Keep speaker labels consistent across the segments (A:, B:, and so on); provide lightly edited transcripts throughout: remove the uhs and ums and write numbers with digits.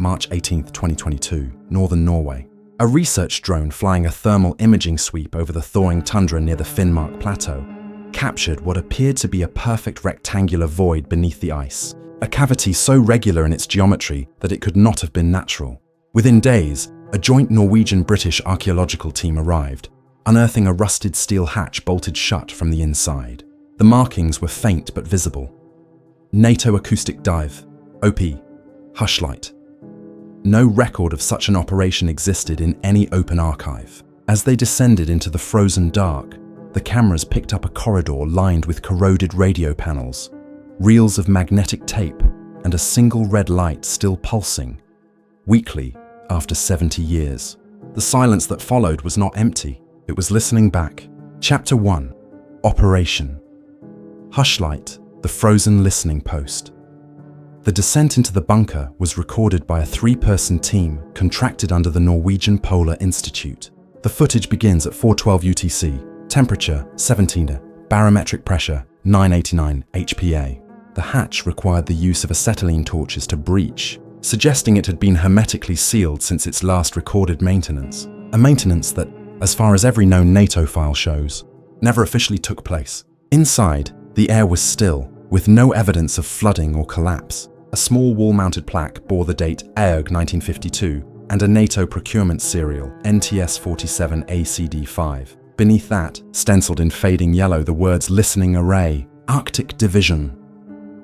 A: March 18, 2022, northern Norway. A research drone flying a thermal imaging sweep over the thawing tundra near the Finnmark Plateau captured what appeared to be a perfect rectangular void beneath the ice, a cavity so regular in its geometry that it could not have been natural. Within days, a joint Norwegian-British archaeological team arrived, unearthing a rusted steel hatch bolted shut from the inside. The markings were faint but visible. NATO acoustic dive, OP, Hushlight. No record of such an operation existed in any open archive. As they descended into the frozen dark, the cameras picked up a corridor lined with corroded radio panels, reels of magnetic tape, and a single red light still pulsing, weakly after 70 years. The silence that followed was not empty, it was listening back. Chapter 1, Operation Hushlight, the frozen listening post. The descent into the bunker was recorded by a 3-person team contracted under the Norwegian Polar Institute. The footage begins at 4:12 UTC, temperature 17, barometric pressure 989 HPA. The hatch required the use of acetylene torches to breach, suggesting it had been hermetically sealed since its last recorded maintenance. A maintenance that, as far as every known NATO file shows, never officially took place. Inside, the air was still, with no evidence of flooding or collapse. A small wall-mounted plaque bore the date EOG 1952 and a NATO procurement serial, NTS 47 ACD5. Beneath that, stenciled in fading yellow, the words Listening Array, Arctic Division.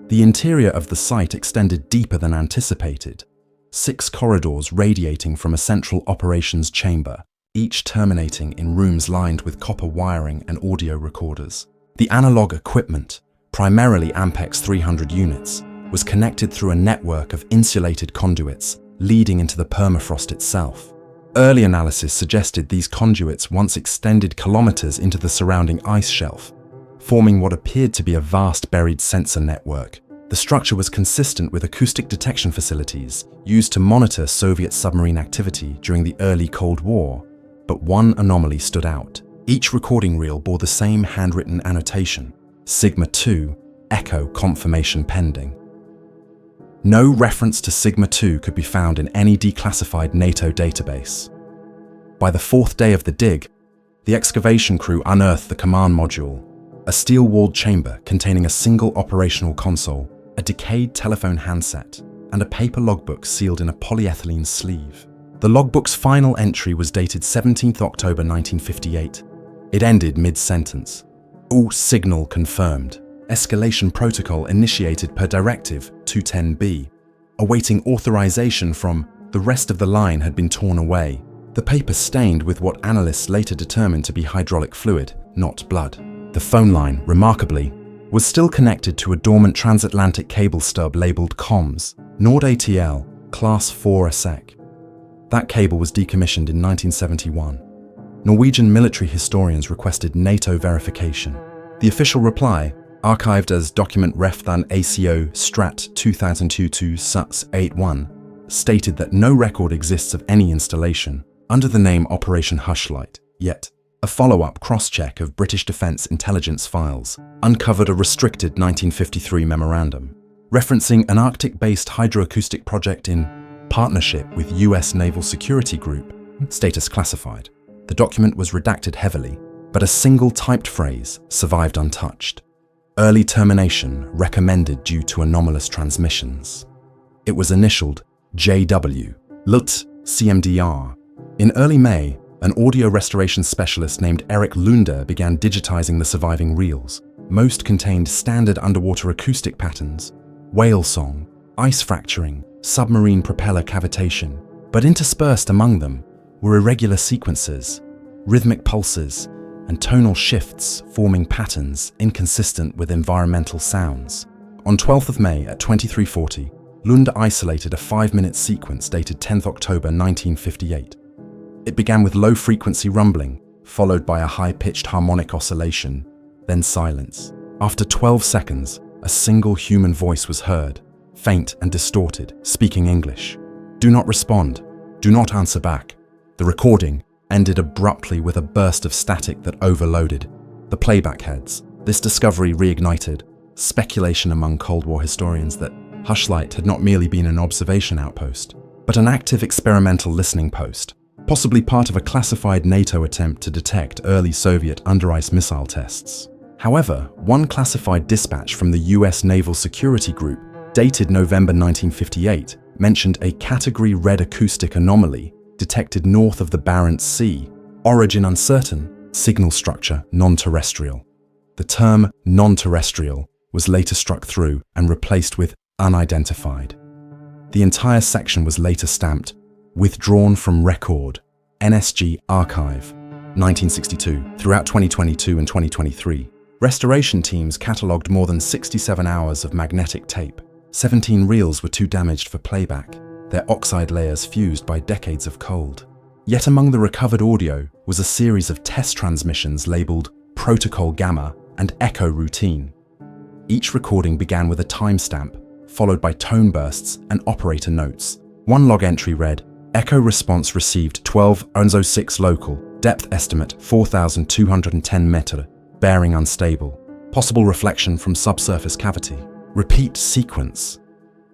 A: The interior of the site extended deeper than anticipated. 6 corridors radiating from a central operations chamber, each terminating in rooms lined with copper wiring and audio recorders. The analog equipment, primarily Ampex 300 units, was connected through a network of insulated conduits leading into the permafrost itself. Early analysis suggested these conduits once extended kilometers into the surrounding ice shelf, forming what appeared to be a vast buried sensor network. The structure was consistent with acoustic detection facilities used to monitor Soviet submarine activity during the early Cold War, but one anomaly stood out. Each recording reel bore the same handwritten annotation, Sigma 2, Echo confirmation pending. No reference to Sigma 2 could be found in any declassified NATO database. By the 4th day of the dig, the excavation crew unearthed the command module, a steel-walled chamber containing a single operational console, a decayed telephone handset, and a paper logbook sealed in a polyethylene sleeve. The logbook's final entry was dated 17th October 1958. It ended mid-sentence. All signal confirmed. Escalation protocol initiated per Directive 210B. Awaiting authorization from the rest of the line had been torn away. The paper stained with what analysts later determined to be hydraulic fluid, not blood. The phone line, remarkably, was still connected to a dormant transatlantic cable stub labeled comms, NordATL, Class 4 ASEC. That cable was decommissioned in 1971. Norwegian military historians requested NATO verification. The official reply, archived as document Refdan ACO Strat 2022 SUTS 81, stated that no record exists of any installation under the name Operation Hushlight. Yet, a follow-up cross-check of British Defence intelligence files uncovered a restricted 1953 memorandum, referencing an Arctic-based hydroacoustic project in partnership with US Naval Security Group, status classified. The document was redacted heavily, but a single typed phrase survived untouched. Early termination recommended due to anomalous transmissions. It was initialed JW, LUT CMDR. In early May, an audio restoration specialist named Erik Lunder began digitizing the surviving reels. Most contained standard underwater acoustic patterns, whale song, ice fracturing, submarine propeller cavitation, but interspersed among them were irregular sequences, rhythmic pulses, and tonal shifts forming patterns inconsistent with environmental sounds. On 12th of May at 23:40, Lund isolated a 5-minute sequence dated 10th October 1958. It began with low-frequency rumbling, followed by a high-pitched harmonic oscillation, then silence. After 12 seconds, a single human voice was heard, faint and distorted, speaking English. "Do not respond. Do not answer back." The recording ended abruptly with a burst of static that overloaded the playback heads. This discovery reignited speculation among Cold War historians that Hushlight had not merely been an observation outpost, but an active experimental listening post, possibly part of a classified NATO attempt to detect early Soviet under-ice missile tests. However, one classified dispatch from the US Naval Security Group, dated November 1958, mentioned a Category Red acoustic anomaly detected north of the Barents Sea, origin uncertain, signal structure non-terrestrial. The term non-terrestrial was later struck through and replaced with unidentified. The entire section was later stamped withdrawn from record, NSG Archive, 1962. Throughout 2022 and 2023, restoration teams catalogued more than 67 hours of magnetic tape. 17 reels were too damaged for playback, their oxide layers fused by decades of cold. Yet among the recovered audio was a series of test transmissions labeled Protocol Gamma and Echo Routine. Each recording began with a timestamp, followed by tone bursts and operator notes. One log entry read, Echo response received 12:06 local, depth estimate 4,210 meter, bearing unstable, possible reflection from subsurface cavity. Repeat sequence.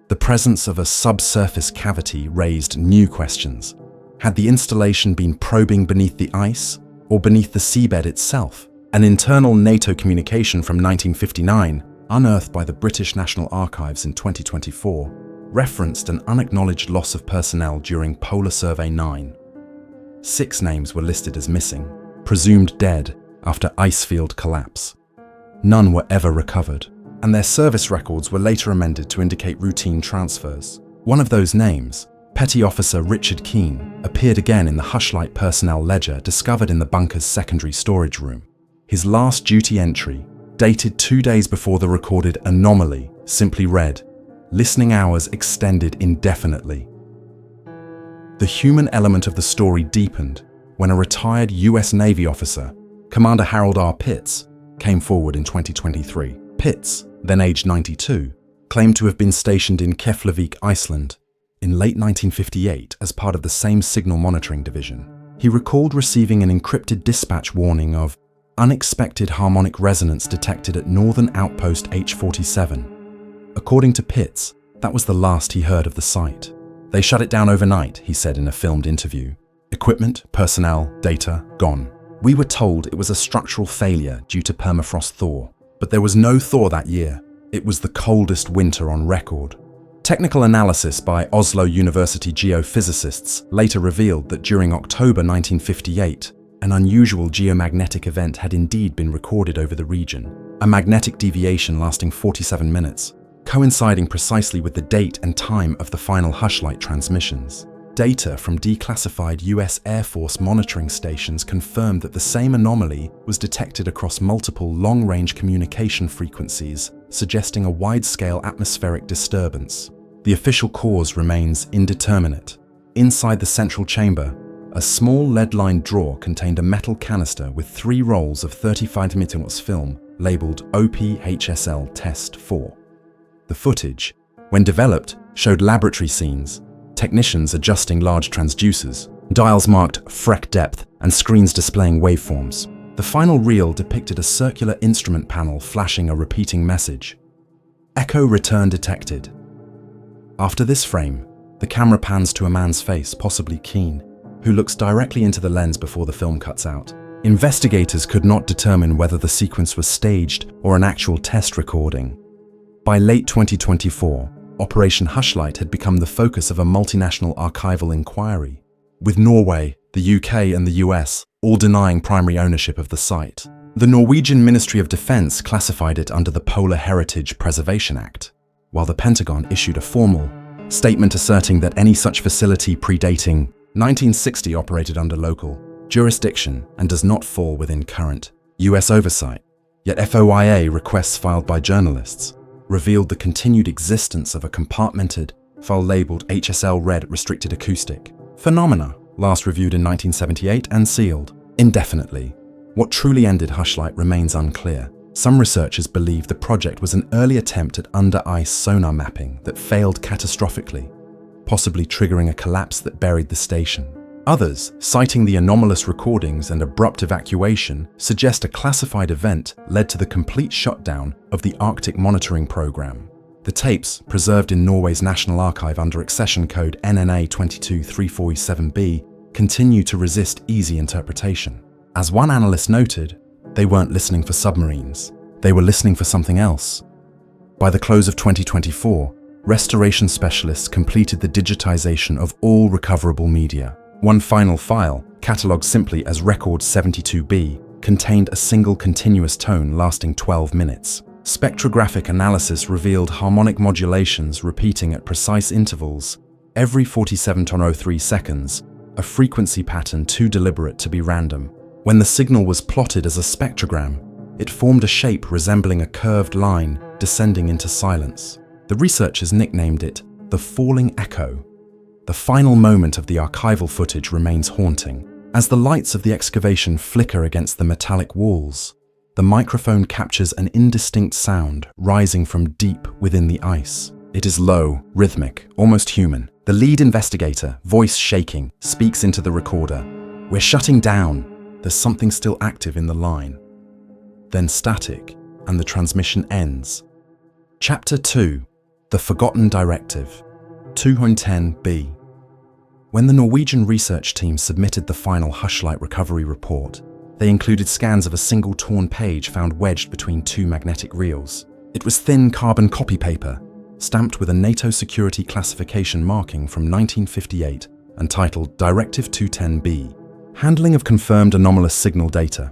A: The presence of a subsurface cavity raised new questions. Had the installation been probing beneath the ice or beneath the seabed itself? An internal NATO communication from 1959, unearthed by the British National Archives in 2024, referenced an unacknowledged loss of personnel during Polar Survey 9. 6 names were listed as missing, presumed dead after ice field collapse. None were ever recovered, and their service records were later amended to indicate routine transfers. One of those names, Petty Officer Richard Keane, appeared again in the Hushlight personnel ledger discovered in the bunker's secondary storage room. His last duty entry, dated 2 days before the recorded anomaly, simply read, listening hours extended indefinitely. The human element of the story deepened when a retired US Navy officer, Commander Harold R. Pitts, came forward in 2023. Pitts, then aged 92, claimed to have been stationed in Keflavik, Iceland, in late 1958 as part of the same signal monitoring division. He recalled receiving an encrypted dispatch warning of unexpected harmonic resonance detected at Northern Outpost H-47. According to Pitts, that was the last he heard of the site. They shut it down overnight, he said in a filmed interview. Equipment, personnel, data, gone. We were told it was a structural failure due to permafrost thaw, but there was no thaw that year. It was the coldest winter on record. Technical analysis by Oslo University geophysicists later revealed that during October 1958, an unusual geomagnetic event had indeed been recorded over the region, a magnetic deviation lasting 47 minutes, coinciding precisely with the date and time of the final Hushlight transmissions. Data from declassified US Air Force monitoring stations confirmed that the same anomaly was detected across multiple long-range communication frequencies, suggesting a wide-scale atmospheric disturbance. The official cause remains indeterminate. Inside the central chamber, a small lead-lined drawer contained a metal canister with 3 rolls of 35mm film labeled OPHSL Test 4. The footage, when developed, showed laboratory scenes, technicians adjusting large transducers, dials marked FREC depth, and screens displaying waveforms. The final reel depicted a circular instrument panel flashing a repeating message. Echo return detected. After this frame, the camera pans to a man's face, possibly Keane, who looks directly into the lens before the film cuts out. Investigators could not determine whether the sequence was staged or an actual test recording. By late 2024, Operation Hushlight had become the focus of a multinational archival inquiry, with Norway, the UK and the US all denying primary ownership of the site. The Norwegian Ministry of Defense classified it under the Polar Heritage Preservation Act, while the Pentagon issued a formal statement asserting that any such facility predating 1960 operated under local jurisdiction and does not fall within current US oversight. Yet FOIA requests filed by journalists revealed the continued existence of a compartmented, file-labeled HSL Red restricted acoustic phenomena, last reviewed in 1978 and sealed indefinitely. What truly ended Hushlight remains unclear. Some researchers believe the project was an early attempt at under-ice sonar mapping that failed catastrophically, possibly triggering a collapse that buried the station. Others, citing the anomalous recordings and abrupt evacuation, suggest a classified event led to the complete shutdown of the Arctic monitoring program. The tapes, preserved in Norway's National Archive under accession code NNA 22347B, continue to resist easy interpretation. As one analyst noted, they weren't listening for submarines. They were listening for something else. By the close of 2024, restoration specialists completed the digitization of all recoverable media. One final file, catalogued simply as Record 72B, contained a single continuous tone lasting 12 minutes. Spectrographic analysis revealed harmonic modulations repeating at precise intervals every 47.03 seconds, a frequency pattern too deliberate to be random. When the signal was plotted as a spectrogram, it formed a shape resembling a curved line descending into silence. The researchers nicknamed it the falling echo. The final moment of the archival footage remains haunting. As the lights of the excavation flicker against the metallic walls, the microphone captures an indistinct sound rising from deep within the ice. It is low, rhythmic, almost human. The lead investigator, voice shaking, speaks into the recorder. "We're shutting down. There's something still active in the line." Then static, and the transmission ends. Chapter 2. The Forgotten Directive. 210B. When the Norwegian research team submitted the final Hushlight recovery report, they included scans of a single torn page found wedged between two magnetic reels. It was thin carbon copy paper, stamped with a NATO security classification marking from 1958 and titled Directive 210B, Handling of Confirmed Anomalous Signal Data.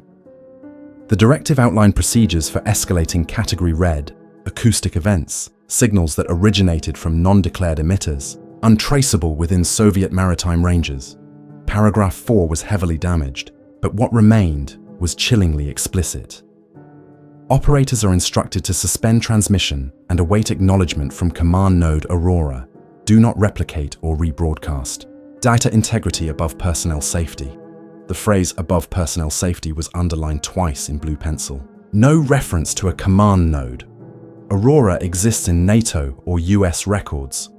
A: The directive outlined procedures for escalating Category Red, acoustic events, signals that originated from non-declared emitters, untraceable within Soviet maritime ranges. Paragraph 4 was heavily damaged, but what remained was chillingly explicit. Operators are instructed to suspend transmission and await acknowledgement from command node Aurora. Do not replicate or rebroadcast. Data integrity above personnel safety. The phrase above personnel safety was underlined twice in blue pencil. No reference to a command node. Aurora exists in NATO or US records.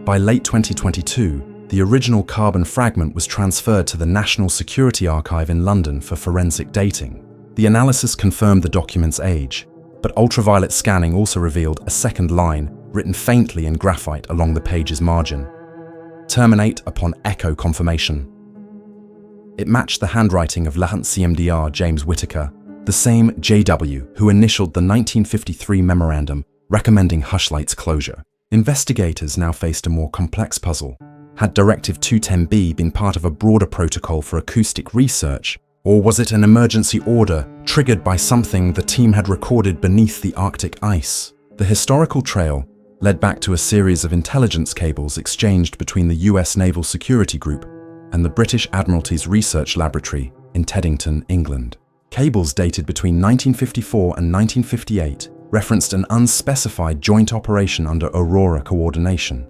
A: By late 2022, the original carbon fragment was transferred to the National Security Archive in London for forensic dating. The analysis confirmed the document's age, but ultraviolet scanning also revealed a second line written faintly in graphite along the page's margin. Terminate upon echo confirmation. It matched the handwriting of Lahant CMDR James Whittaker, the same JW who initialed the 1953 memorandum recommending Hushlight's closure. Investigators now faced a more complex puzzle. Had Directive 210B been part of a broader protocol for acoustic research, or was it an emergency order triggered by something the team had recorded beneath the Arctic ice? The historical trail led back to a series of intelligence cables exchanged between the US Naval Security Group and the British Admiralty's Research Laboratory in Teddington, England. Cables dated between 1954 and 1958 referenced an unspecified joint operation under Aurora coordination.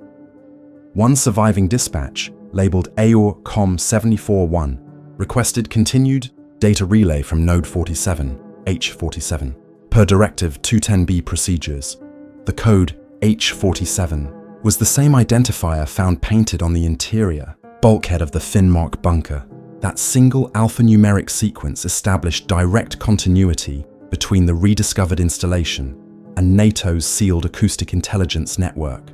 A: One surviving dispatch, labeled AUR-COM 741, requested continued data relay from Node 47, H47, per Directive 210B procedures. The code H47 was the same identifier found painted on the interior bulkhead of the Finnmark bunker. That single alphanumeric sequence established direct continuity between the rediscovered installation and NATO's sealed acoustic intelligence network.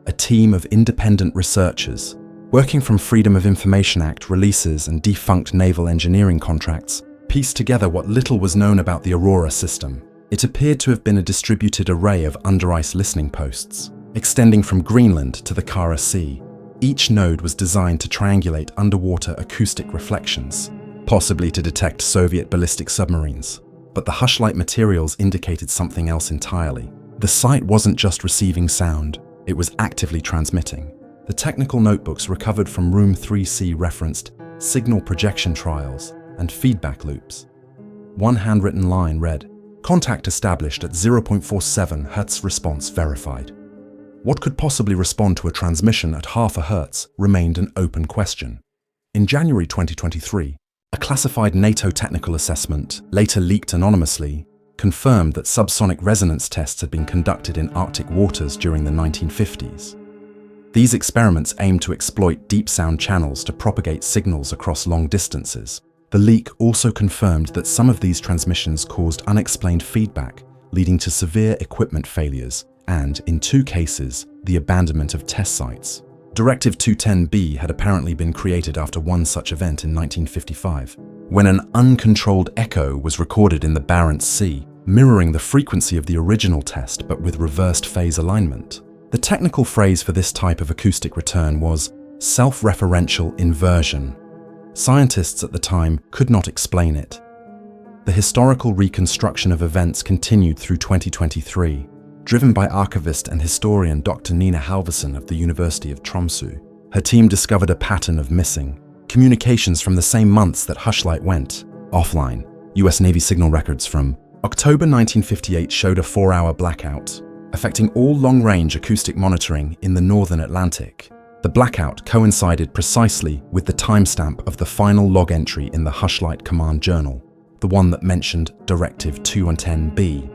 A: A team of independent researchers, working from Freedom of Information Act releases and defunct naval engineering contracts, pieced together what little was known about the Aurora system. It appeared to have been a distributed array of under-ice listening posts, extending from Greenland to the Kara Sea. Each node was designed to triangulate underwater acoustic reflections, possibly to detect Soviet ballistic submarines. But the Hushlight materials indicated something else entirely. The site wasn't just receiving sound, it was actively transmitting. The technical notebooks recovered from Room 3C referenced signal projection trials and feedback loops. One handwritten line read, "Contact established at 0.47 Hz response verified." What could possibly respond to a transmission at half a hertz remained an open question. In January 2023, a classified NATO technical assessment, later leaked anonymously, confirmed that subsonic resonance tests had been conducted in Arctic waters during the 1950s. These experiments aimed to exploit deep sound channels to propagate signals across long distances. The leak also confirmed that some of these transmissions caused unexplained feedback, leading to severe equipment failures and, in 2 cases, the abandonment of test sites. Directive 210B had apparently been created after one such event in 1955, when an uncontrolled echo was recorded in the Barents Sea, mirroring the frequency of the original test but with reversed phase alignment. The technical phrase for this type of acoustic return was self-referential inversion. Scientists at the time could not explain it. The historical reconstruction of events continued through 2023, driven by archivist and historian Dr. Nina Halvorsen of the University of Tromsø. Her team discovered a pattern of missing communications from the same months that Hushlight went offline. US Navy signal records from October 1958 showed a 4-hour blackout, affecting all long-range acoustic monitoring in the northern Atlantic. The blackout coincided precisely with the timestamp of the final log entry in the Hushlight Command Journal, the one that mentioned Directive 210B.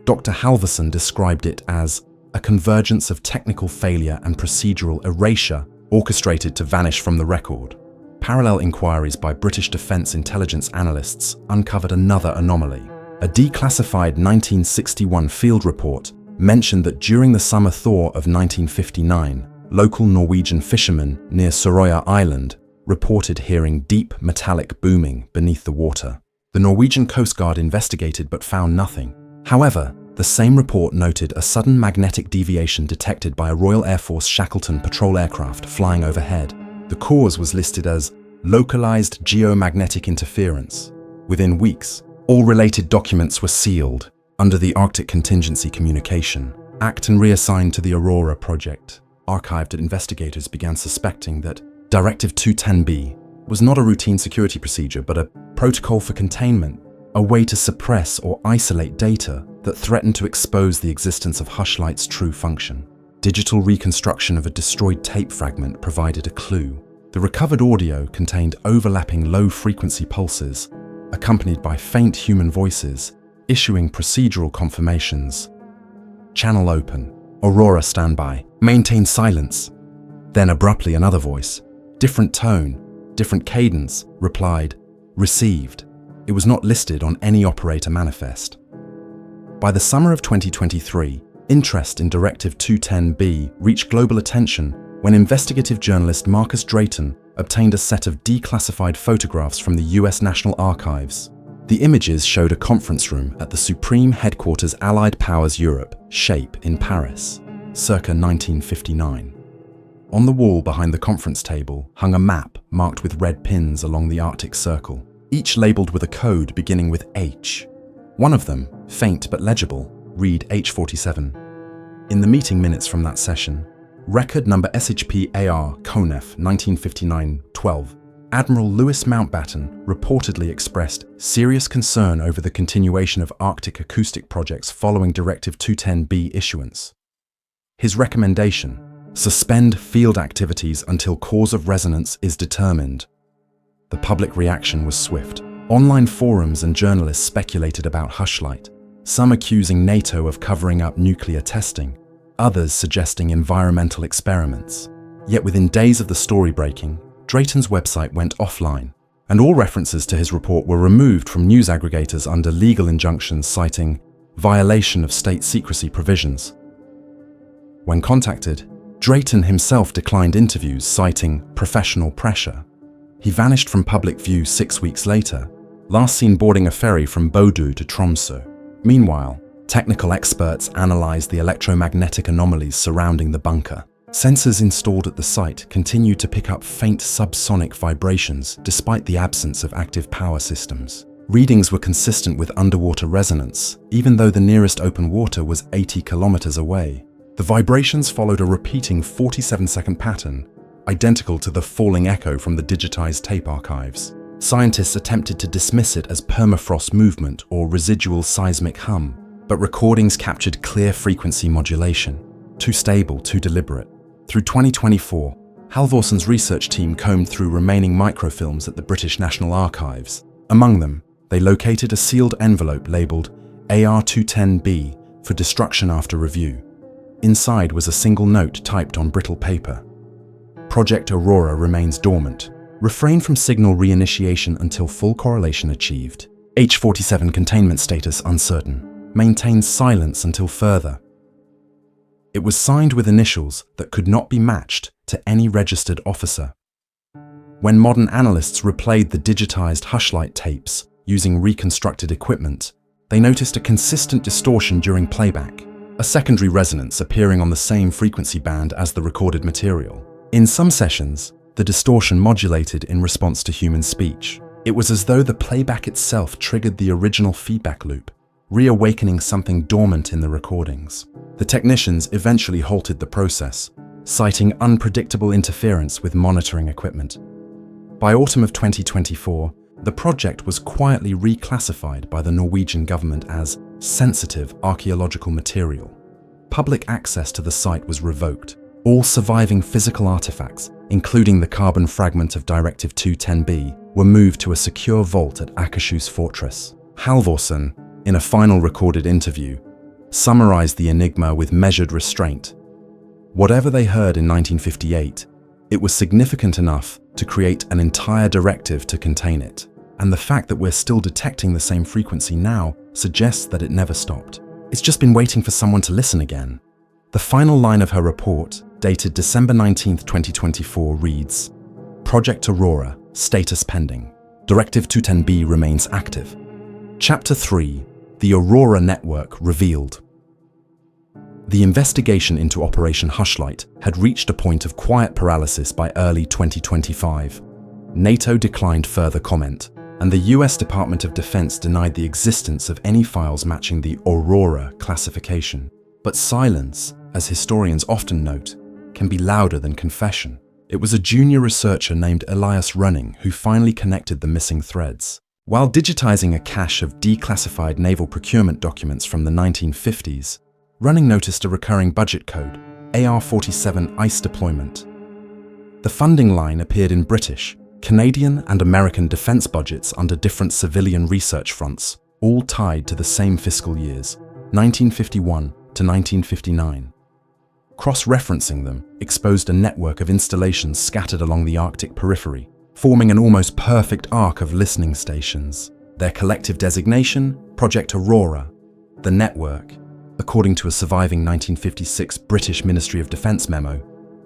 A: Dr. Halvorsen described it as a convergence of technical failure and procedural erasure orchestrated to vanish from the record. Parallel inquiries by British Defence intelligence analysts uncovered another anomaly. A declassified 1961 field report mentioned that during the summer thaw of 1959, local Norwegian fishermen near Soroya Island reported hearing deep metallic booming beneath the water. The Norwegian Coast Guard investigated but found nothing. However, the same report noted a sudden magnetic deviation detected by a Royal Air Force Shackleton patrol aircraft flying overhead. The cause was listed as localized geomagnetic interference. Within weeks, all related documents were sealed under the Arctic Contingency Communication Act and reassigned to the Aurora project. Archived investigators began suspecting that Directive 210B was not a routine security procedure but a protocol for containment, a way to suppress or isolate data that threatened to expose the existence of Hushlight's true function. Digital reconstruction of a destroyed tape fragment provided a clue. The recovered audio contained overlapping low-frequency pulses, accompanied by faint human voices, issuing procedural confirmations. Channel open. Aurora standby. Maintain silence. Then abruptly another voice, different tone, different cadence, replied, received. It was not listed on any operator manifest. By the summer of 2023, interest in Directive 210B reached global attention when investigative journalist Marcus Drayton obtained a set of declassified photographs from the US National Archives. The images showed a conference room at the Supreme Headquarters Allied Powers Europe, SHAPE, in Paris, circa 1959. On the wall behind the conference table hung a map marked with red pins along the Arctic Circle, each labeled with a code beginning with H. One of them, faint but legible, read H47. In the meeting minutes from that session, record number SHP-AR CONEF 1959-12, Admiral Louis Mountbatten reportedly expressed serious concern over the continuation of Arctic acoustic projects following Directive 210B issuance. His recommendation: suspend field activities until cause of resonance is determined. The public reaction was swift. Online forums and journalists speculated about Hushlight, some accusing NATO of covering up nuclear testing, others suggesting environmental experiments. Yet within days of the story breaking, Drayton's website went offline, and all references to his report were removed from news aggregators under legal injunctions citing violation of state secrecy provisions. When contacted, Drayton himself declined interviews, citing professional pressure. He vanished from public view 6 weeks later, last seen boarding a ferry from Bodø to Tromsø. Meanwhile, technical experts analyzed the electromagnetic anomalies surrounding the bunker. Sensors installed at the site continued to pick up faint subsonic vibrations despite the absence of active power systems. Readings were consistent with underwater resonance, even though the nearest open water was 80 kilometers away. The vibrations followed a repeating 47-second pattern, identical to the falling echo from the digitized tape archives. Scientists attempted to dismiss it as permafrost movement or residual seismic hum, but recordings captured clear frequency modulation. Too stable, too deliberate. Through 2024, Halvorsen's research team combed through remaining microfilms at the British National Archives. Among them, they located a sealed envelope labelled AR210B for destruction after review. Inside was a single note typed on brittle paper. Project Aurora remains dormant. Refrain from signal reinitiation until full correlation achieved. H47 containment status uncertain. Maintains silence until further. It was signed with initials that could not be matched to any registered officer. When modern analysts replayed the digitized Hushlight tapes using reconstructed equipment, they noticed a consistent distortion during playback, a secondary resonance appearing on the same frequency band as the recorded material. In some sessions, the distortion modulated in response to human speech. It was as though the playback itself triggered the original feedback loop, reawakening something dormant in the recordings. The technicians eventually halted the process, citing unpredictable interference with monitoring equipment. By autumn of 2024, the project was quietly reclassified by the Norwegian government as sensitive archaeological material. Public access to the site was revoked. All surviving physical artifacts, including the carbon fragment of Directive 210B, were moved to a secure vault at Akershus Fortress. Halvorsen, in a final recorded interview, summarized the enigma with measured restraint. Whatever they heard in 1958, it was significant enough to create an entire directive to contain it. And the fact that we're still detecting the same frequency now suggests that it never stopped. It's just been waiting for someone to listen again. The final line of her report, dated December 19, 2024, reads, Project Aurora, status pending. Directive 210B remains active. Chapter 3, The Aurora Network revealed. The investigation into Operation Hushlight had reached a point of quiet paralysis by early 2025. NATO declined further comment, and the US Department of Defense denied the existence of any files matching the Aurora classification. But silence, as historians often note, can be louder than confession. It was a junior researcher named Elias Running who finally connected the missing threads. While digitizing a cache of declassified naval procurement documents from the 1950s, Running noticed a recurring budget code, AR-47 ICE deployment. The funding line appeared in British, Canadian and American defense budgets under different civilian research fronts, all tied to the same fiscal years, 1951 to 1959. Cross-referencing them exposed a network of installations scattered along the Arctic periphery, forming an almost perfect arc of listening stations. Their collective designation, Project Aurora. The network, according to a surviving 1956 British Ministry of Defence memo,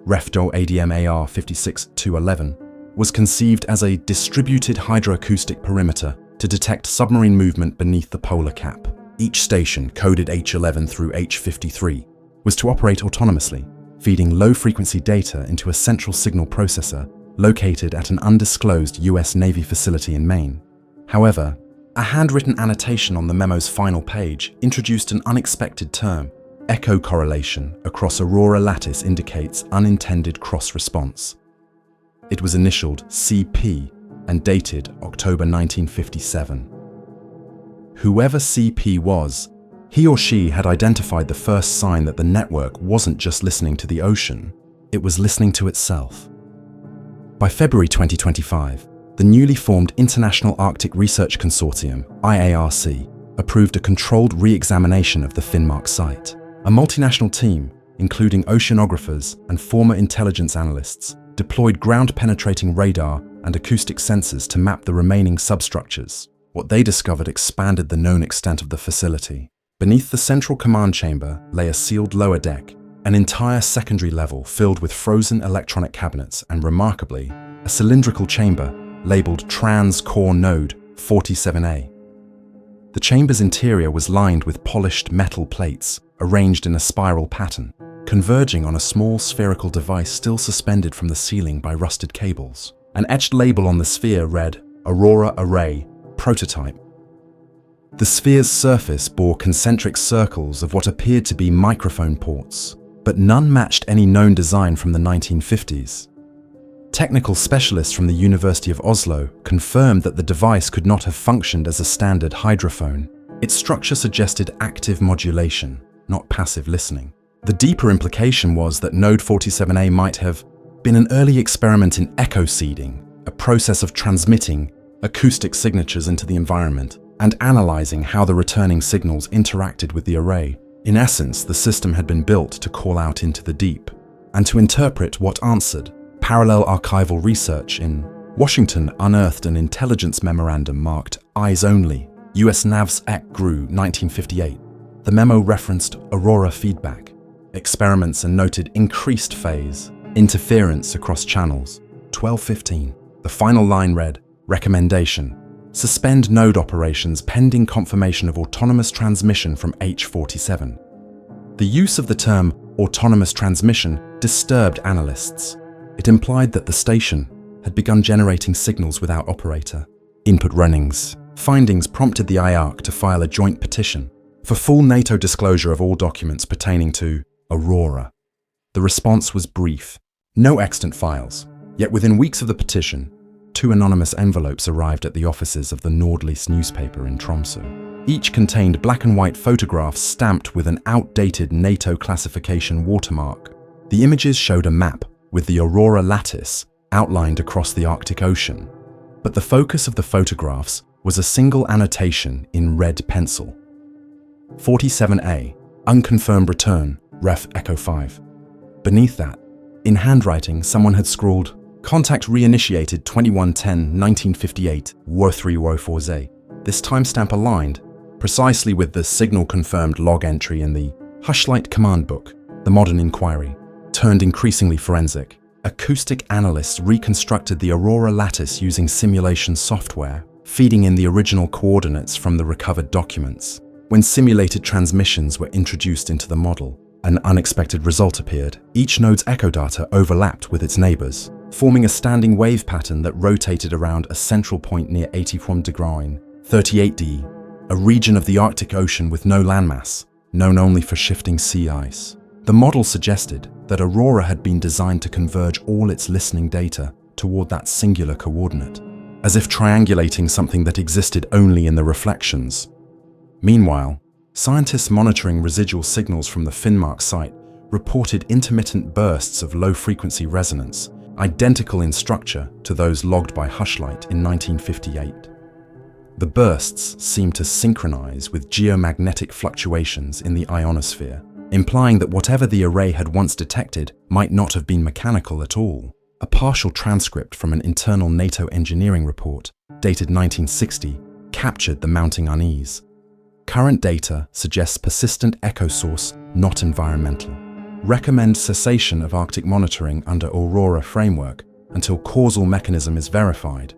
A: Refdo ADM AR 56-211, was conceived as a distributed hydroacoustic perimeter to detect submarine movement beneath the polar cap. Each station, coded H11 through H53, was to operate autonomously, feeding low-frequency data into a central signal processor located at an undisclosed US Navy facility in Maine. However, a handwritten annotation on the memo's final page introduced an unexpected term. Echo correlation across Aurora lattice indicates unintended cross-response. It was initialed CP and dated October 1957. Whoever CP was, he or she had identified the first sign that the network wasn't just listening to the ocean, it was listening to itself. By February 2025, the newly formed International Arctic Research Consortium, IARC, approved a controlled re-examination of the Finnmark site. A multinational team, including oceanographers and former intelligence analysts, deployed ground-penetrating radar and acoustic sensors to map the remaining substructures. What they discovered expanded the known extent of the facility. Beneath the central command chamber lay a sealed lower deck, an entire secondary level filled with frozen electronic cabinets and, remarkably, a cylindrical chamber labeled Trans-Core Node 47A. The chamber's interior was lined with polished metal plates arranged in a spiral pattern, converging on a small spherical device still suspended from the ceiling by rusted cables. An etched label on the sphere read, Aurora Array, Prototype. The sphere's surface bore concentric circles of what appeared to be microphone ports, but none matched any known design from the 1950s. Technical specialists from the University of Oslo confirmed that the device could not have functioned as a standard hydrophone. Its structure suggested active modulation, not passive listening. The deeper implication was that Node 47A might have been an early experiment in echo seeding, a process of transmitting acoustic signatures into the environment and analyzing how the returning signals interacted with the array. In essence, the system had been built to call out into the deep and to interpret what answered. Parallel archival research in Washington unearthed an intelligence memorandum marked Eyes Only, US Navs Ek Gru 1958. The memo referenced Aurora feedback, experiments and noted increased phase, interference across channels. 12:15. The final line read, recommendation. Suspend node operations pending confirmation of autonomous transmission from H47. The use of the term autonomous transmission disturbed analysts. It implied that the station had begun generating signals without operator. Input runnings. Findings prompted the IARC to file a joint petition for full NATO disclosure of all documents pertaining to Aurora. The response was brief. No extant files. Yet within weeks of the petition, 2 anonymous envelopes arrived at the offices of the Nordlys newspaper in Tromsø. Each contained black and white photographs stamped with an outdated NATO classification watermark. The images showed a map with the Aurora lattice outlined across the Arctic Ocean. But the focus of the photographs was a single annotation in red pencil. 47A, unconfirmed return, ref Echo 5. Beneath that, in handwriting, someone had scrawled, contact reinitiated 2110-1958, War 3 War 4Z. This timestamp aligned precisely with the signal-confirmed log entry in the Hushlight command book. The modern inquiry turned increasingly forensic. Acoustic analysts reconstructed the Aurora lattice using simulation software, feeding in the original coordinates from the recovered documents. When simulated transmissions were introduced into the model, an unexpected result appeared. Each node's echo data overlapped with its neighbors, forming a standing wave pattern that rotated around a central point near 84°, 38°, a region of the Arctic Ocean with no landmass, known only for shifting sea ice. The model suggested that Aurora had been designed to converge all its listening data toward that singular coordinate, as if triangulating something that existed only in the reflections. Meanwhile, scientists monitoring residual signals from the Finnmark site reported intermittent bursts of low-frequency resonance, identical in structure to those logged by Hushlight in 1958. The bursts seemed to synchronize with geomagnetic fluctuations in the ionosphere, implying that whatever the array had once detected might not have been mechanical at all. A partial transcript from an internal NATO engineering report, dated 1960, captured the mounting unease. Current data suggests persistent echo source, not environmental. Recommend cessation of Arctic monitoring under Aurora framework until causal mechanism is verified.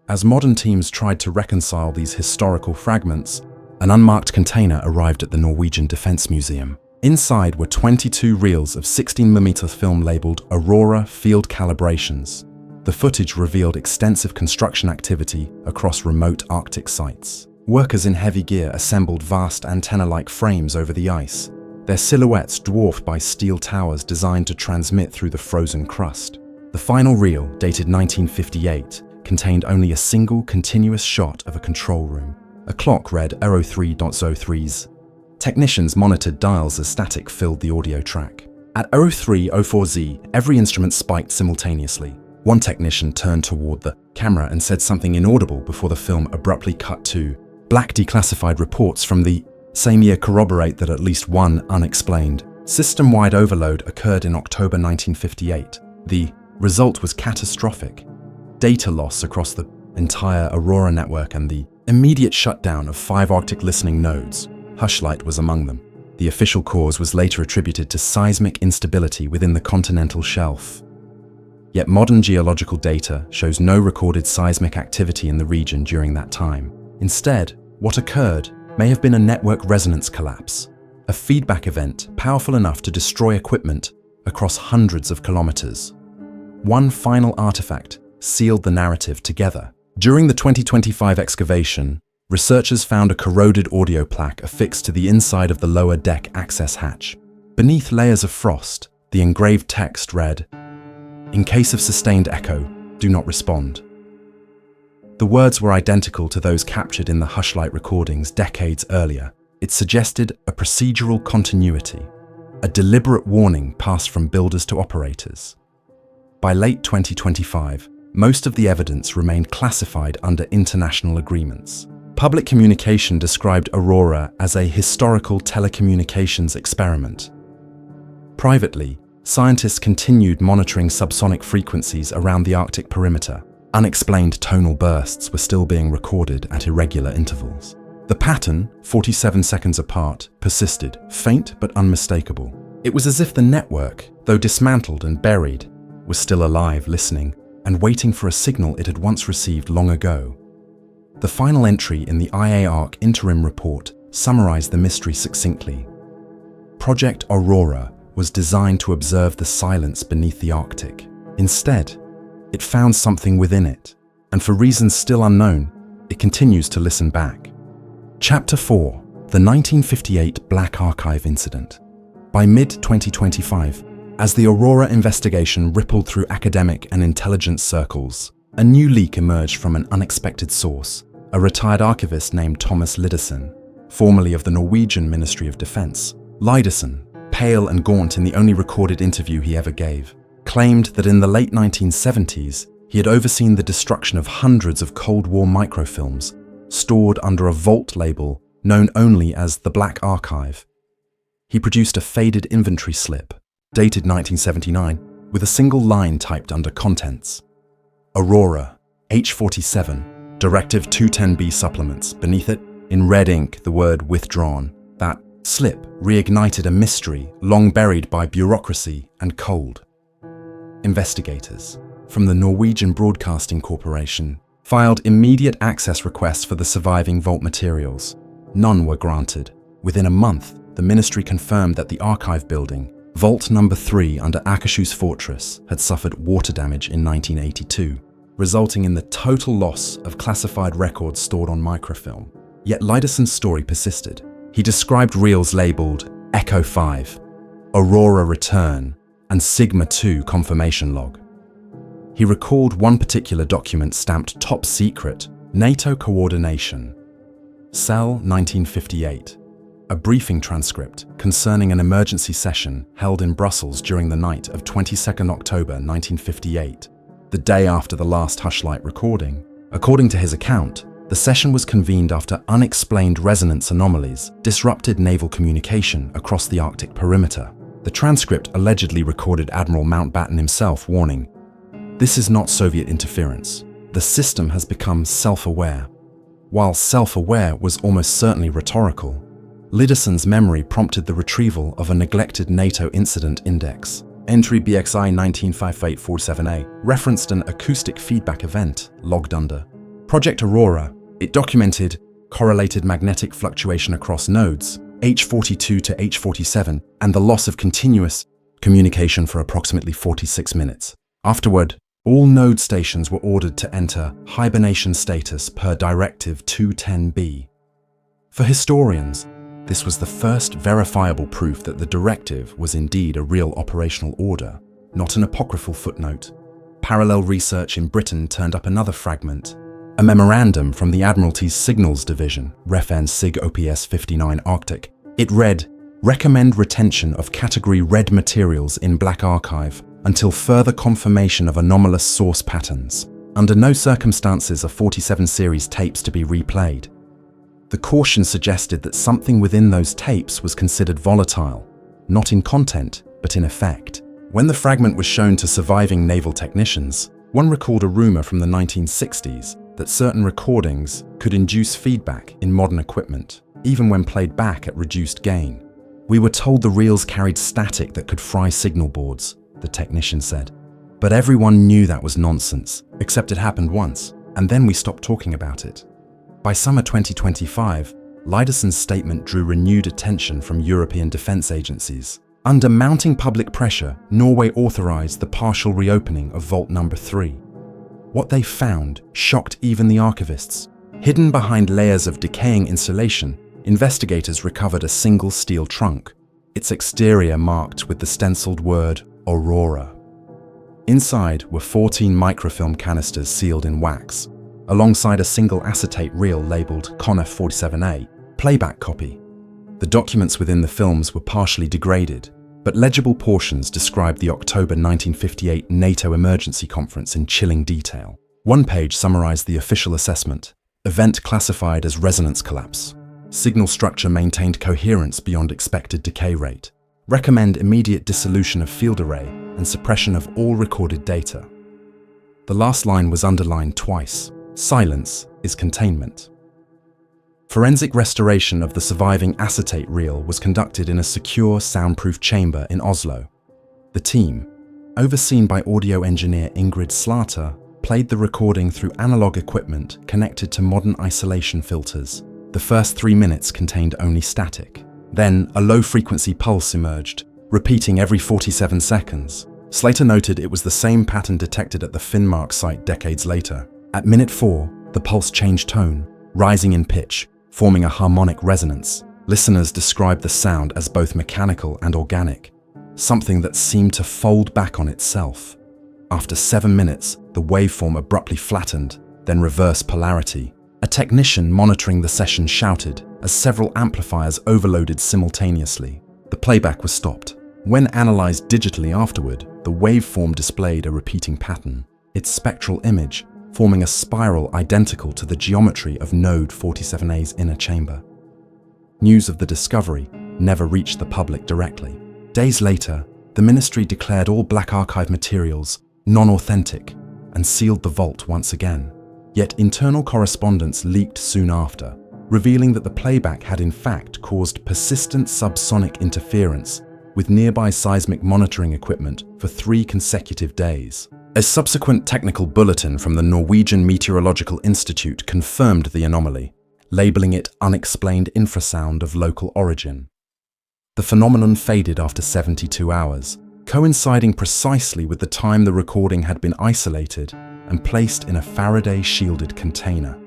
A: As modern teams tried to reconcile these historical fragments, an unmarked container arrived at the Norwegian Defence Museum. Inside were 22 reels of 16mm film labelled Aurora Field Calibrations. The footage revealed extensive construction activity across remote Arctic sites. Workers in heavy gear assembled vast antenna-like frames over the ice, their silhouettes dwarfed by steel towers designed to transmit through the frozen crust. The final reel, dated 1958, contained only a single continuous shot of a control room. A clock read 03.03s. Technicians monitored dials as static filled the audio track. At 03:04Z, every instrument spiked simultaneously. One technician turned toward the camera and said something inaudible before the film abruptly cut to black. Declassified reports from the same year corroborate that at least one unexplained system-wide overload occurred in October 1958. The result was catastrophic. Data loss across the entire Aurora network and the immediate shutdown of 5 Arctic listening nodes. Hushlight was among them. The official cause was later attributed to seismic instability within the continental shelf. Yet modern geological data shows no recorded seismic activity in the region during that time. Instead, what occurred may have been a network resonance collapse, a feedback event powerful enough to destroy equipment across hundreds of kilometers. One final artifact sealed the narrative together. During the 2025 excavation, researchers found a corroded audio plaque affixed to the inside of the lower deck access hatch. Beneath layers of frost, the engraved text read, "In case of sustained echo, do not respond." The words were identical to those captured in the Hushlight recordings decades earlier. It suggested a procedural continuity, a deliberate warning passed from builders to operators. By late 2025, most of the evidence remained classified under international agreements. Public communication described Aurora as a historical telecommunications experiment. Privately, scientists continued monitoring subsonic frequencies around the Arctic perimeter. Unexplained tonal bursts were still being recorded at irregular intervals. The pattern, 47 seconds apart, persisted, faint but unmistakable. It was as if the network, though dismantled and buried, was still alive, listening, and waiting for a signal it had once received long ago. The final entry in the IARC interim report summarized the mystery succinctly. Project Aurora was designed to observe the silence beneath the Arctic. Instead, it found something within it, and for reasons still unknown, it continues to listen back. Chapter 4: The 1958 Black Archive Incident. By mid-2025, as the Aurora investigation rippled through academic and intelligence circles, a new leak emerged from an unexpected source, a retired archivist named Thomas Liddersen, formerly of the Norwegian Ministry of Defense. Liddersen, pale and gaunt in the only recorded interview he ever gave, claimed that in the late 1970s, he had overseen the destruction of hundreds of Cold War microfilms stored under a vault label known only as the Black Archive. He produced a faded inventory slip, dated 1979, with a single line typed under contents. Aurora, H47, Directive 210B supplements. Beneath it, in red ink, the word withdrawn. That slip reignited a mystery long buried by bureaucracy and cold. Investigators from the Norwegian Broadcasting Corporation filed immediate access requests for the surviving vault materials. None were granted. Within a month, the ministry confirmed that the archive building, Vault Number 3 under Akershus Fortress, had suffered water damage in 1982, resulting in the total loss of classified records stored on microfilm. Yet Liddersen's story persisted. He described reels labeled Echo 5, Aurora Return, and Sigma 2 confirmation log. He recalled one particular document stamped Top Secret, NATO Coordination. Cell 1958, a briefing transcript concerning an emergency session held in Brussels during the night of 22nd October 1958, the day after the last Hushlight recording. According to his account, the session was convened after unexplained resonance anomalies disrupted naval communication across the Arctic perimeter. The transcript allegedly recorded Admiral Mountbatten himself warning, "This is not Soviet interference. The system has become self-aware." While self-aware was almost certainly rhetorical, Liddersen's memory prompted the retrieval of a neglected NATO incident index. Entry BXI 195847A referenced an acoustic feedback event logged under Project Aurora. It documented correlated magnetic fluctuation across nodes, H42 to H47, and the loss of continuous communication for approximately 46 minutes. Afterward, all node stations were ordered to enter hibernation status per Directive 210B. For historians, this was the first verifiable proof that the directive was indeed a real operational order, not an apocryphal footnote. Parallel research in Britain turned up another fragment, a memorandum from the Admiralty's Signals Division, Ref.N. Sig OPS 59 Arctic. It read, "Recommend retention of Category Red materials in Black Archive until further confirmation of anomalous source patterns. Under no circumstances are 47 series tapes to be replayed." The caution suggested that something within those tapes was considered volatile, not in content, but in effect. When the fragment was shown to surviving naval technicians, one recalled a rumor from the 1960s that certain recordings could induce feedback in modern equipment, even when played back at reduced gain. "We were told the reels carried static that could fry signal boards," the technician said. "But everyone knew that was nonsense, except it happened once, and then we stopped talking about it." By summer 2025, Liddersen's statement drew renewed attention from European defense agencies. Under mounting public pressure, Norway authorized the partial reopening of Vault Number 3. What they found shocked even the archivists. Hidden behind layers of decaying insulation, investigators recovered a single steel trunk, its exterior marked with the stenciled word Aurora. Inside were 14 microfilm canisters sealed in wax, alongside a single acetate reel labeled Connor 47A, playback copy. The documents within the films were partially degraded, but legible portions described the October 1958 NATO emergency conference in chilling detail. One page summarized the official assessment: event classified as resonance collapse. Signal structure maintained coherence beyond expected decay rate. Recommend immediate dissolution of field array and suppression of all recorded data. The last line was underlined twice. Silence is containment. Forensic restoration of the surviving acetate reel was conducted in a secure, soundproof chamber in Oslo. The team, overseen by audio engineer Ingrid Slater, played the recording through analog equipment connected to modern isolation filters. The first 3 minutes contained only static. Then, a low-frequency pulse emerged, repeating every 47 seconds. Slater noted it was the same pattern detected at the Finnmark site decades later. At minute 4, the pulse changed tone, rising in pitch, forming a harmonic resonance. Listeners described the sound as both mechanical and organic, something that seemed to fold back on itself. After 7 minutes, the waveform abruptly flattened, then reversed polarity. A technician monitoring the session shouted as several amplifiers overloaded simultaneously. The playback was stopped. When analyzed digitally afterward, the waveform displayed a repeating pattern, its spectral image forming a spiral identical to the geometry of node 47A's inner chamber. News of the discovery never reached the public directly. Days later, the ministry declared all Black Archive materials non-authentic and sealed the vault once again. Yet internal correspondence leaked soon after, revealing that the playback had in fact caused persistent subsonic interference with nearby seismic monitoring equipment for 3 consecutive days. A subsequent technical bulletin from the Norwegian Meteorological Institute confirmed the anomaly, labeling it unexplained infrasound of local origin. The phenomenon faded after 72 hours, coinciding precisely with the time the recording had been isolated and placed in a Faraday-shielded container.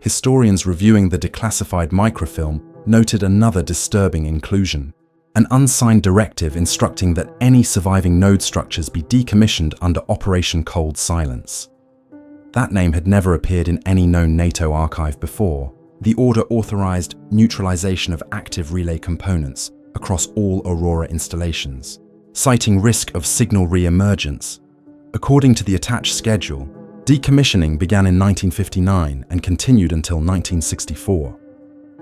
A: Historians reviewing the declassified microfilm noted another disturbing inclusion: an unsigned directive instructing that any surviving node structures be decommissioned under Operation Cold Silence. That name had never appeared in any known NATO archive before. The order authorized neutralization of active relay components across all Aurora installations, citing risk of signal re-emergence. According to the attached schedule, decommissioning began in 1959 and continued until 1964.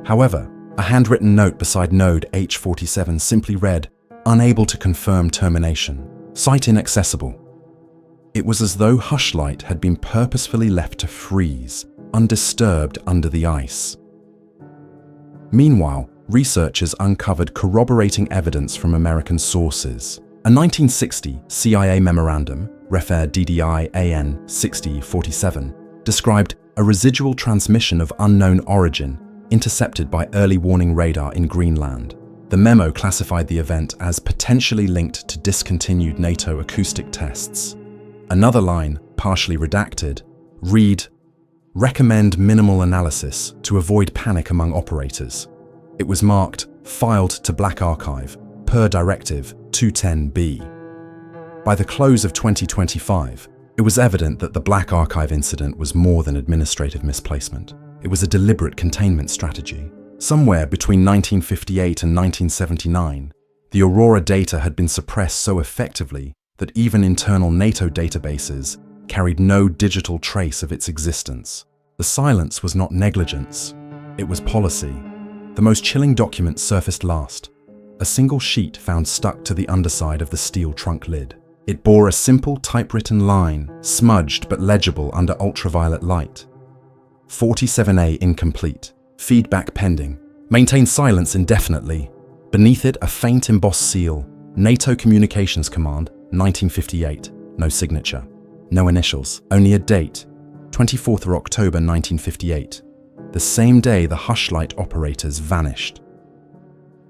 A: However, a handwritten note beside node H47 simply read, "Unable to confirm termination. Site inaccessible." It was as though Hushlight had been purposefully left to freeze, undisturbed under the ice. Meanwhile, researchers uncovered corroborating evidence from American sources. A 1960 CIA memorandum, Refer DDI AN 6047, described a residual transmission of unknown origin intercepted by early warning radar in Greenland. The memo classified the event as potentially linked to discontinued NATO acoustic tests. Another line, partially redacted, read, "Recommend minimal analysis to avoid panic among operators." It was marked "Filed to Black Archive, per Directive 210B. By the close of 2025, it was evident that the Black Archive incident was more than administrative misplacement. It was a deliberate containment strategy. Somewhere between 1958 and 1979, the Aurora data had been suppressed so effectively that even internal NATO databases carried no digital trace of its existence. The silence was not negligence, it was policy. The most chilling document surfaced last, a single sheet found stuck to the underside of the steel trunk lid. It bore a simple typewritten line, smudged but legible under ultraviolet light. 47A incomplete. Feedback pending. Maintain silence indefinitely. Beneath it, a faint embossed seal. NATO Communications Command, 1958. No signature. No initials. Only a date. 24th of October 1958. The same day the Hushlight operators vanished.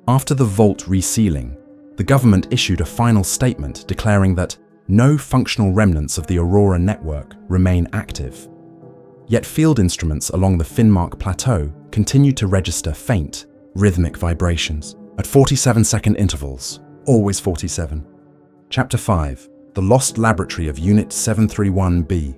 A: After the vault resealing, the government issued a final statement declaring that no functional remnants of the Aurora network remain active. Yet field instruments along the Finnmark plateau continued to register faint, rhythmic vibrations at 47-second intervals, always 47. Chapter 5. The Lost Laboratory of Unit 731B.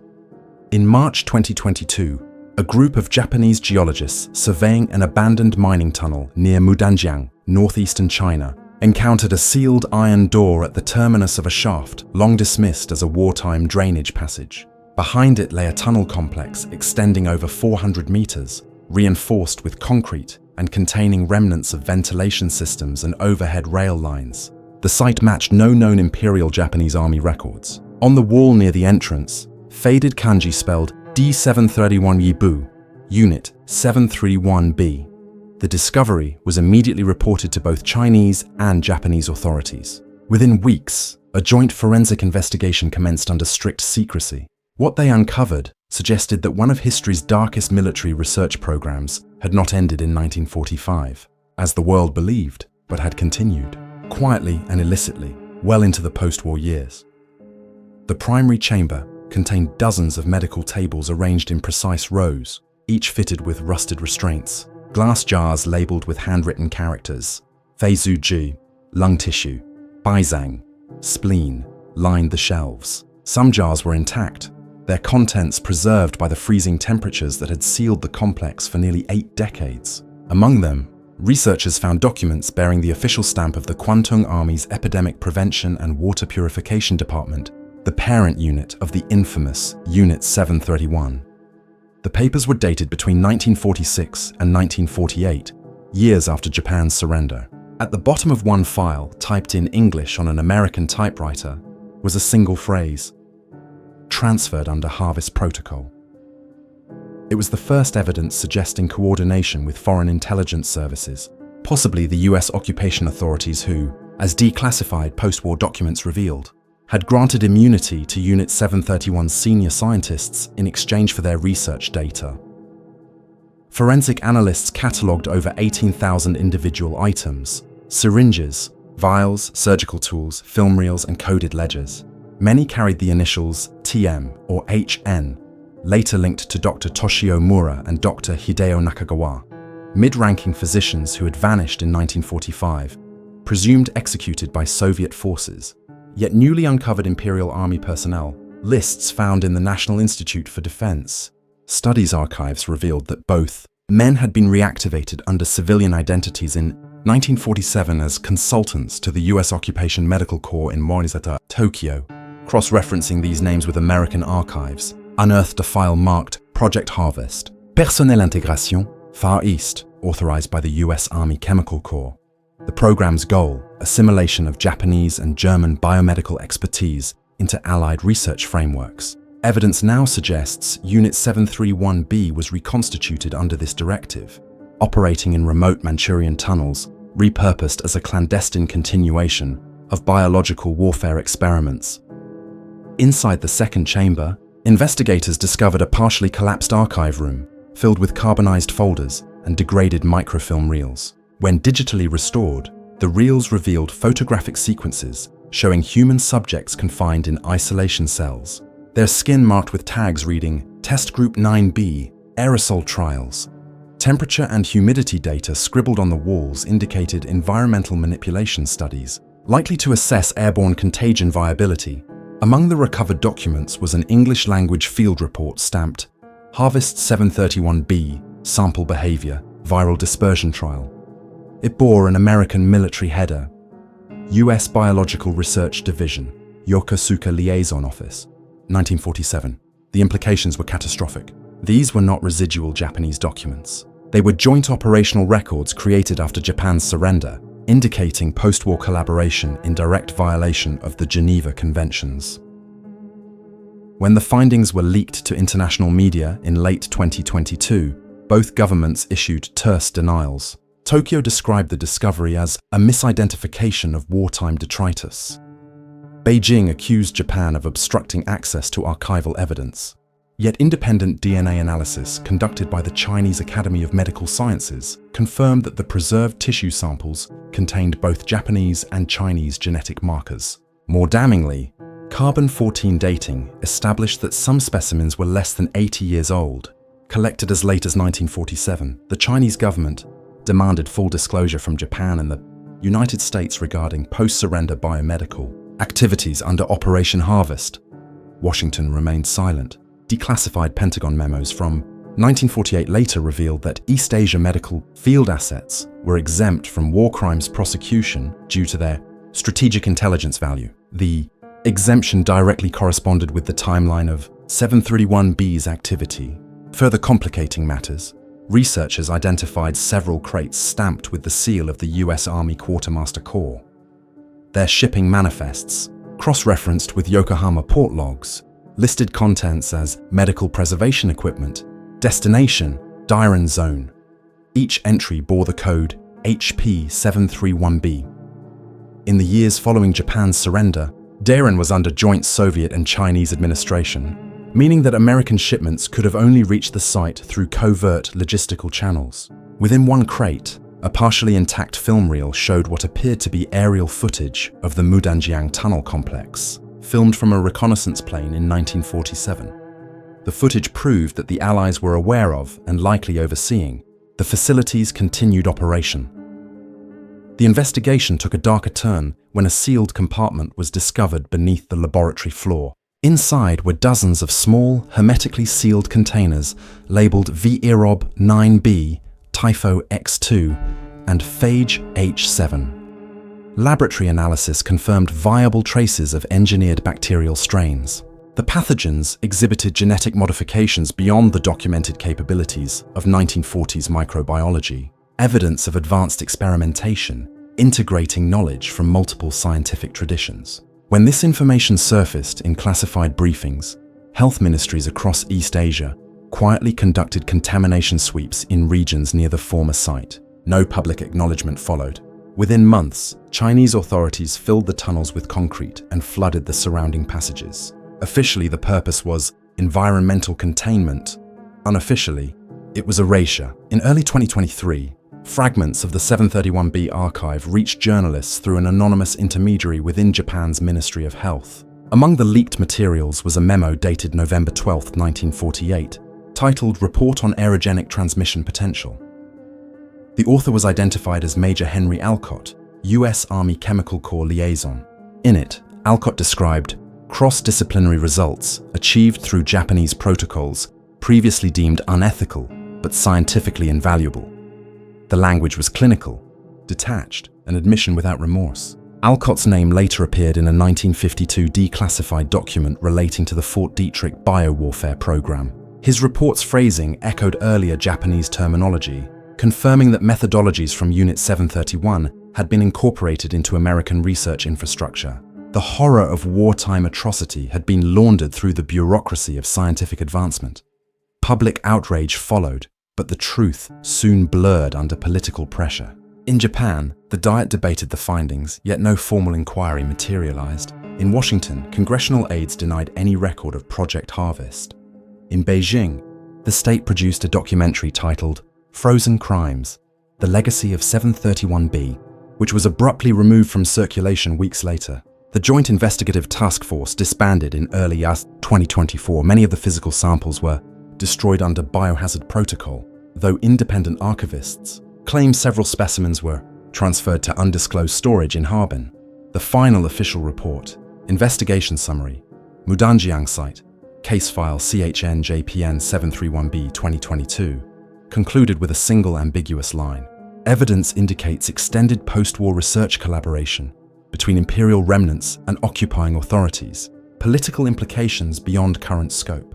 A: In March 2022, a group of Japanese geologists surveying an abandoned mining tunnel near Mudanjiang, northeastern China, encountered a sealed iron door at the terminus of a shaft long dismissed as a wartime drainage passage. Behind it lay a tunnel complex extending over 400 meters, reinforced with concrete and containing remnants of ventilation systems and overhead rail lines. The site matched no known Imperial Japanese Army records. On the wall near the entrance, faded kanji spelled D731 Yibu, Unit 731B. The discovery was immediately reported to both Chinese and Japanese authorities. Within weeks, a joint forensic investigation commenced under strict secrecy. What they uncovered suggested that one of history's darkest military research programs had not ended in 1945, as the world believed, but had continued, quietly and illicitly, well into the post-war years. The primary chamber contained dozens of medical tables arranged in precise rows, each fitted with rusted restraints, glass jars labeled with handwritten characters. Feizuji, lung tissue, baizang, spleen, lined the shelves. Some jars were intact, their contents preserved by the freezing temperatures that had sealed the complex for nearly 8 decades. Among them, researchers found documents bearing the official stamp of the Kwantung Army's Epidemic Prevention and Water Purification Department, the parent unit of the infamous Unit 731. The papers were dated between 1946 and 1948, years after Japan's surrender. At the bottom of one file, typed in English on an American typewriter, was a single phrase: transferred under Harvest Protocol. It was the first evidence suggesting coordination with foreign intelligence services, possibly the US occupation authorities who, as declassified post-war documents revealed, had granted immunity to Unit 731's senior scientists in exchange for their research data. Forensic analysts catalogued over 18,000 individual items: syringes, vials, surgical tools, film reels, and coded ledgers. Many carried the initials TM or HN, later linked to Dr. Toshio Mura and Dr. Hideo Nakagawa, mid-ranking physicians who had vanished in 1945, presumed executed by Soviet forces. Yet newly uncovered Imperial Army personnel, lists found in the National Institute for Defense, studies archives revealed that both men had been reactivated under civilian identities in 1947 as consultants to the US Occupation Medical Corps in Morisata, Tokyo. Cross-referencing these names with American archives, unearthed a file marked Project Harvest, Personnel Intégration, Far East, authorized by the US Army Chemical Corps. The program's goal, assimilation of Japanese and German biomedical expertise into Allied research frameworks. Evidence now suggests Unit 731B was reconstituted under this directive, operating in remote Manchurian tunnels, repurposed as a clandestine continuation of biological warfare experiments. Inside the second chamber, investigators discovered a partially collapsed archive room filled with carbonized folders and degraded microfilm reels. When digitally restored, the reels revealed photographic sequences showing human subjects confined in isolation cells, their skin marked with tags reading Test Group 9B, Aerosol Trials. Temperature and humidity data scribbled on the walls indicated environmental manipulation studies, likely to assess airborne contagion viability. Among the recovered documents was an English-language field report stamped Harvest 731B, Sample Behavior, Viral Dispersion Trial. It bore an American military header, U.S. Biological Research Division, Yokosuka Liaison Office, 1947. The implications were catastrophic. These were not residual Japanese documents. They were joint operational records created after Japan's surrender, indicating post-war collaboration in direct violation of the Geneva Conventions. When the findings were leaked to international media in late 2022, both governments issued terse denials. Tokyo described the discovery as a misidentification of wartime detritus. Beijing accused Japan of obstructing access to archival evidence. Yet independent DNA analysis conducted by the Chinese Academy of Medical Sciences confirmed that the preserved tissue samples contained both Japanese and Chinese genetic markers. More damningly, carbon-14 dating established that some specimens were less than 80 years old. Collected as late as 1947, the Chinese government demanded full disclosure from Japan and the United States regarding post-surrender biomedical activities under Operation Harvest. Washington remained silent. Declassified Pentagon memos from 1948 later revealed that East Asia medical field assets were exempt from war crimes prosecution due to their strategic intelligence value. The exemption directly corresponded with the timeline of 731B's activity. Further complicating matters, researchers identified several crates stamped with the seal of the US Army Quartermaster Corps. Their shipping manifests, cross-referenced with Yokohama port logs, listed contents as medical preservation equipment, destination, Dairen Zone. Each entry bore the code HP731B. In the years following Japan's surrender, Dairen was under joint Soviet and Chinese administration, meaning that American shipments could have only reached the site through covert logistical channels. Within one crate, a partially intact film reel showed what appeared to be aerial footage of the Mudanjiang tunnel complex, filmed from a reconnaissance plane in 1947. The footage proved that the Allies were aware of, and likely overseeing, the facility's continued operation. The investigation took a darker turn when a sealed compartment was discovered beneath the laboratory floor. Inside were dozens of small, hermetically sealed containers labeled WWII 9B, Typho X2, and Phage H7. Laboratory analysis confirmed viable traces of engineered bacterial strains. The pathogens exhibited genetic modifications beyond the documented capabilities of 1940s microbiology, evidence of advanced experimentation, integrating knowledge from multiple scientific traditions. When this information surfaced in classified briefings, health ministries across East Asia quietly conducted contamination sweeps in regions near the former site. No public acknowledgement followed. Within months, Chinese authorities filled the tunnels with concrete and flooded the surrounding passages. Officially, the purpose was environmental containment. Unofficially, it was erasure. In early 2023, fragments of the 731B archive reached journalists through an anonymous intermediary within Japan's Ministry of Health. Among the leaked materials was a memo dated November 12, 1948, titled Report on Aerogenic Transmission Potential. The author was identified as Major Henry Alcott, U.S. Army Chemical Corps liaison. In it, Alcott described cross-disciplinary results achieved through Japanese protocols previously deemed unethical but scientifically invaluable. The language was clinical, detached, an admission without remorse. Alcott's name later appeared in a 1952 declassified document relating to the Fort Detrick biowarfare program. His report's phrasing echoed earlier Japanese terminology, confirming that methodologies from Unit 731 had been incorporated into American research infrastructure. The horror of wartime atrocity had been laundered through the bureaucracy of scientific advancement. Public outrage followed, but the truth soon blurred under political pressure. In Japan, the Diet debated the findings, yet no formal inquiry materialized. In Washington, congressional aides denied any record of Project Harvest. In Beijing, the state produced a documentary titled Frozen Crimes: The Legacy of 731B, which was abruptly removed from circulation weeks later. The Joint Investigative Task Force disbanded in early 2024. Many of the physical samples were destroyed under biohazard protocol, though independent archivists claim several specimens were transferred to undisclosed storage in Harbin. The final official report, investigation summary, Mudanjiang site, case file CHN JPN 731B 2022, concluded with a single ambiguous line. Evidence indicates extended post-war research collaboration between imperial remnants and occupying authorities, political implications beyond current scope.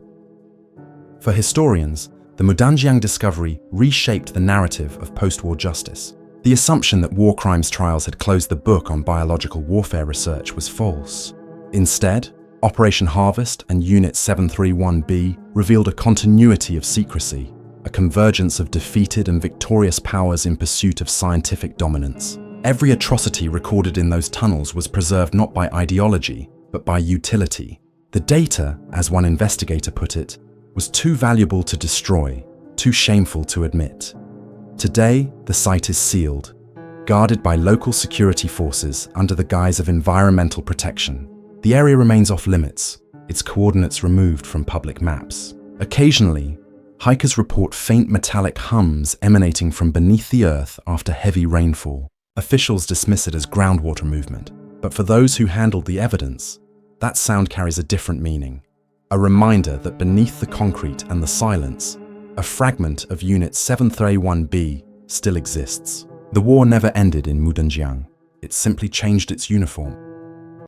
A: For historians, the Mudanjiang discovery reshaped the narrative of post-war justice. The assumption that war crimes trials had closed the book on biological warfare research was false. Instead, Operation Harvest and Unit 731B revealed a continuity of secrecy, a convergence of defeated and victorious powers in pursuit of scientific dominance. Every atrocity recorded in those tunnels was preserved not by ideology, but by utility. The data, as one investigator put it, was too valuable to destroy, too shameful to admit. Today, the site is sealed, guarded by local security forces under the guise of environmental protection. The area remains off limits, its coordinates removed from public maps. Occasionally, hikers report faint metallic hums emanating from beneath the earth after heavy rainfall. Officials dismiss it as groundwater movement, but for those who handled the evidence, that sound carries a different meaning. A reminder that beneath the concrete and the silence, a fragment of Unit 731B still exists. The war never ended in Mudanjiang. It simply changed its uniform.